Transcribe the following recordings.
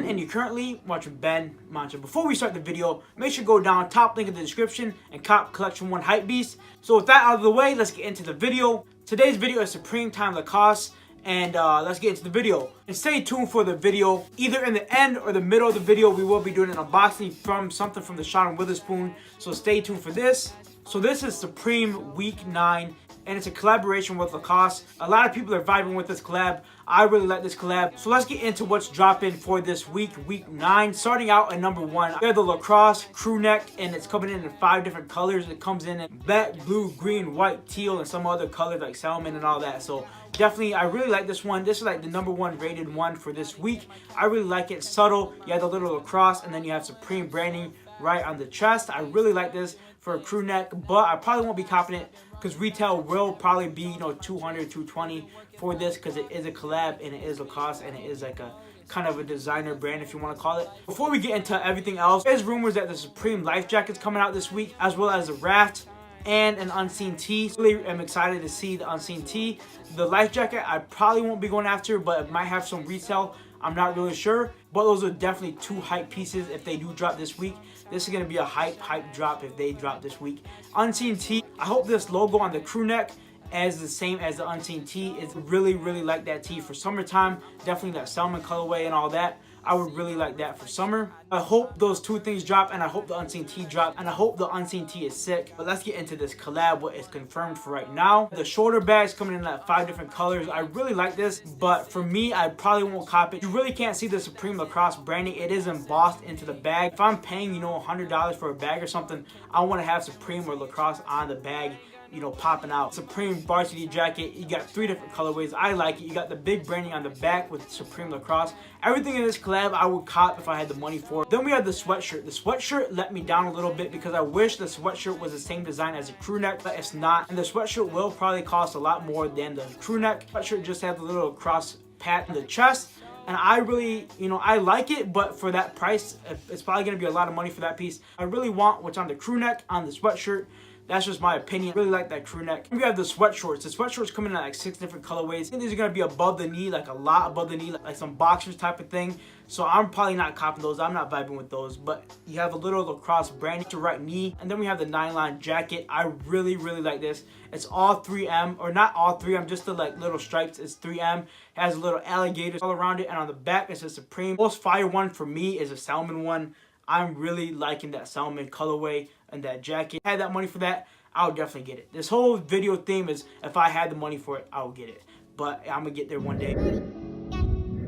and you're currently watching Ben Mancha. Before we start the video, make sure to go down, top link in the description, and cop Collection 1 Hype Beast. So with that out of the way, let's get into the video. Today's video is Supreme Time Lacoste, and let's get into the video. And stay tuned for the video. Either in the end or the middle of the video, we will be doing an unboxing from something from the shop in Wotherspoon. So stay tuned for this. So this is Supreme Week 9. And it's a collaboration with Lacoste. A lot of people are vibing with this collab. I really like this collab. So let's get into what's dropping for this week, week 9. Starting out at number 1, we have the Lacoste crew neck, and it's coming in 5 different colors. It comes in black, blue, green, white, teal, and some other colors like salmon and all that. So definitely, I really like this one. This is like the number 1 rated one for this week. I really like it. Subtle. You have the little Lacoste, and then you have Supreme branding right on the chest. I really like this for a crew neck, but I probably won't be confident because retail will probably be, you know, $200, $220 for this because it is a collab and it is Lacoste and it is like a kind of a designer brand, if you want to call it. Before we get into everything else, there's rumors that the Supreme life jacket's coming out this week, as well as the raft and an unseen tee. Really am excited to see the unseen tee. The life jacket I probably won't be going after, but it might have some resale. I'm not really sure, but those are definitely 2 hype pieces if they do drop this week. This is going to be a hype drop if they drop this week. Unseen tee, I hope this logo on the crew neck is the same as the unseen tee. It's really like that tee for summertime. Definitely that salmon colorway and all that. I would really like that for summer. I hope those 2 things drop, and I hope the unseen tee drop, and I hope the unseen tee is sick. But let's get into this collab, what is confirmed for right now. The shoulder bags coming in like 5 different colors. I really like this, but for me, I probably won't cop it. You really can't see the Supreme Lacoste branding. It is embossed into the bag. If I'm paying, you know, $100 for a bag or something, I want to have Supreme or Lacoste on the bag, you know, popping out. Supreme varsity jacket, you got 3 different colorways. I like it. You got the big branding on the back with Supreme Lacoste. Everything in this collab I would cop if I had the money for it. Then we have the sweatshirt. The sweatshirt let me down a little bit because I wish the sweatshirt was the same design as the crew neck, but it's not. And the sweatshirt will probably cost a lot more than the crew neck. Sweatshirt just has a little cross pat in the chest. And I really, you know, I like it, but for that price, it's probably going to be a lot of money for that piece. I really want what's on the crew neck on the sweatshirt. That's just my opinion. I really like that crew neck. We have the sweat shorts. The sweat shorts come in like 6 different colorways. I think these are going to be above the knee, like a lot above the knee, like some boxers type of thing. So I'm probably not copping those. I'm not vibing with those. But you have a little Lacoste branding to right knee. And then we have the nylon jacket. I really like this. It's all 3M, or not all 3M, just the like little stripes. It's 3M. It has a little alligators all around it. And on the back, it's a Supreme. Most fire one for me is a salmon one. I'm really liking that salmon colorway and that jacket. If I had that money for that, I would definitely get it. This whole video theme is if I had the money for it, I would get it. But I'm gonna get there one day.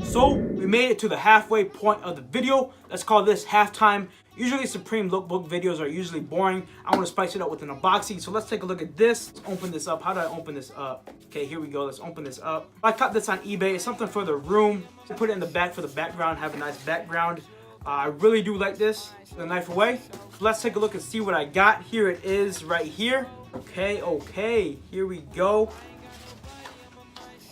So we made it to the halfway point of the video. Let's call this halftime. Usually Supreme lookbook videos are usually boring. I want to spice it up with an unboxing. So let's take a look at this. Let's open this up. How do I open this up? Okay, here we go. Let's open this up. I got this on eBay. It's something for the room. Put it in the back for the background. Have a nice background. I really do like this. The knife away. Let's take a look and see what I got. Here it is right here. Okay, here we go.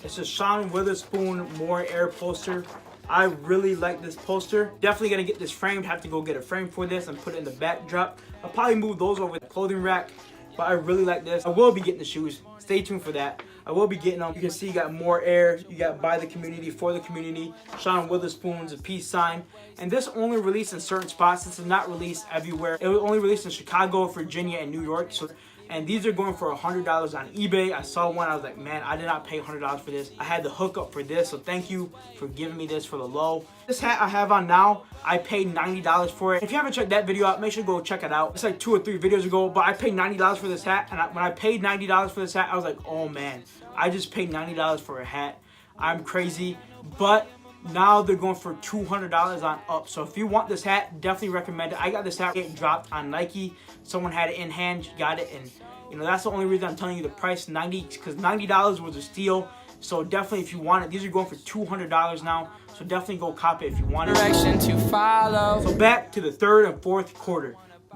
It's a Sean Witherspoon More Air poster. I really like this poster. Definitely gonna get this framed. Have to go get a frame for this and put it in the backdrop. I'll probably move those over the clothing rack, but I really like this. I will be getting the shoes. Stay tuned for that. I will be getting them. You can see you got More Air. You got by the community, for the community. Sean Witherspoon's a peace sign. And this only released in certain spots. This is not released everywhere. It was only released in Chicago, Virginia, and New York. And these are going for $100 on eBay. I saw one. I was like, man, I did not pay $100 for this. I had the hookup for this. So thank you for giving me this for the low. This hat I have on now, I paid $90 for it. If you haven't checked that video out, make sure to go check it out. It's like 2 or 3 videos ago, but I paid $90 for this hat. And when I paid $90 for this hat, I was like, oh man, I just paid $90 for a hat. I'm crazy. But now they're going for $200 on up. So if you want this hat, definitely recommend it. I got this hat getting dropped on Nike. Someone had it in hand, got it, and you know that's the only reason I'm telling you the price 90, because $90 was a steal. So definitely if you want it, these are going for $200 now. So definitely go cop it if you want it. Direction to follow. So back to the 3rd and 4th quarter.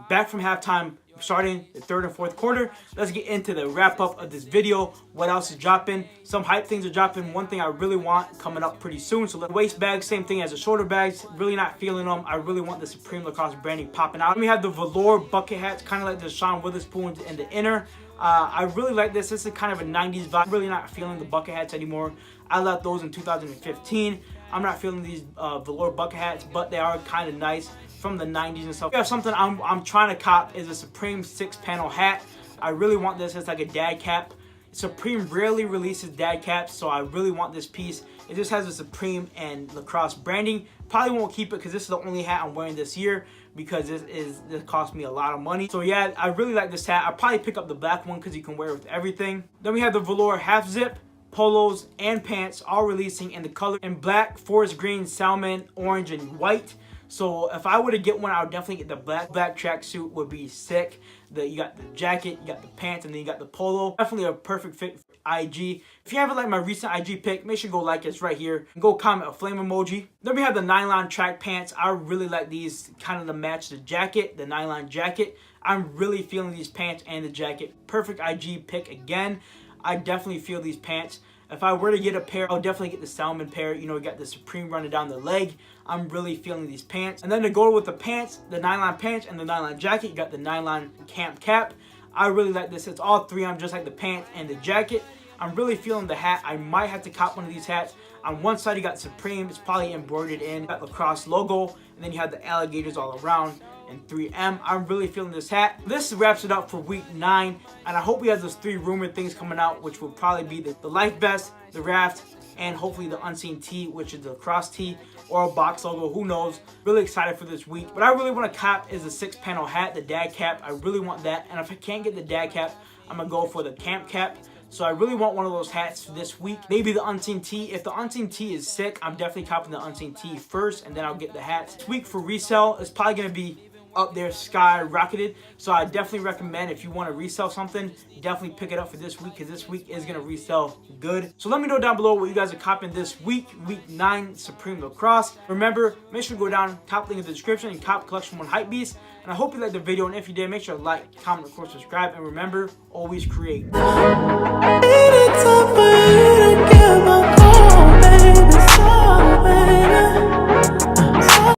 Back from halftime. Starting the 3rd and 4th quarter, let's get into the wrap up of this video. What else is dropping? Some hype things are dropping. One thing I really want coming up pretty soon. So the waist bags, same thing as the shoulder bags. Really not feeling them. I really want the Supreme Lacoste branding popping out. Then we have the velour bucket hats, kind of like the Sean Witherspoons in the inner. I really like this. This is kind of a 90s vibe. I'm really not feeling the bucket hats anymore. I left those in 2015. I'm not feeling these velour bucket hats, but they are kind of nice from the 90s and stuff. We have something I'm trying to cop is a Supreme 6-panel hat. I really want this. It's like a dad cap. Supreme rarely releases dad caps, so I really want this piece. It just has a Supreme and Lacoste branding. Probably won't keep it because this is the only hat I'm wearing this year, because this cost me a lot of money. So yeah, I really like this hat. I'll probably pick up the black one because you can wear it with everything. Then we have the velour half zip polos and pants, all releasing in the color in black, forest green, salmon, orange, and white. So if I were to get one, I would definitely get the black tracksuit. Would be sick. You got the jacket, you got the pants, and then you got the polo. Definitely a perfect fit for IG. If you haven't liked my recent IG pic, make sure you go like it's right here. And go comment a flame emoji. Then we have the nylon track pants. I really like these, kind of to match the jacket, the nylon jacket. I'm really feeling these pants and the jacket. Perfect IG pic again. I definitely feel these pants. If I were to get a pair, I'll definitely get the salmon pair. You know, we got the Supreme running down the leg. I'm really feeling these pants. And then to go with the pants, the nylon pants and the nylon jacket, you got the nylon camp cap. I really like this. It's all three on, just like the pants and the jacket. I'm really feeling the hat. I might have to cop one of these hats. On one side, you got Supreme. It's probably embroidered in. You got Lacoste logo. And then you have the alligators all around. And 3M. I'm really feeling this hat. This wraps it up for week 9, and I hope we have those 3 rumored things coming out, which will probably be the life vest, the raft, and hopefully the unseen tee, which is the cross tee or a box logo. Who knows? Really excited for this week. What I really want to cop is the 6-panel hat, the dad cap. I really want that, and if I can't get the dad cap, I'm gonna go for the camp cap. So I really want one of those hats for this week. Maybe the unseen tee. If the unseen tee is sick, I'm definitely copping the unseen tee first, and then I'll get the hats. This week for resale, it's probably gonna be up there skyrocketed. So I definitely recommend, if you want to resell something, definitely pick it up for this week, because this week is going to resell good. So let me know down below what you guys are copping this week, week 9 Supreme Lacrosse. Remember, make sure to go down, top link in the description, and cop Collection 1 Hypebeast. And I hope you liked the video, and if you did, make sure to like, comment, of course, subscribe, and remember, always create.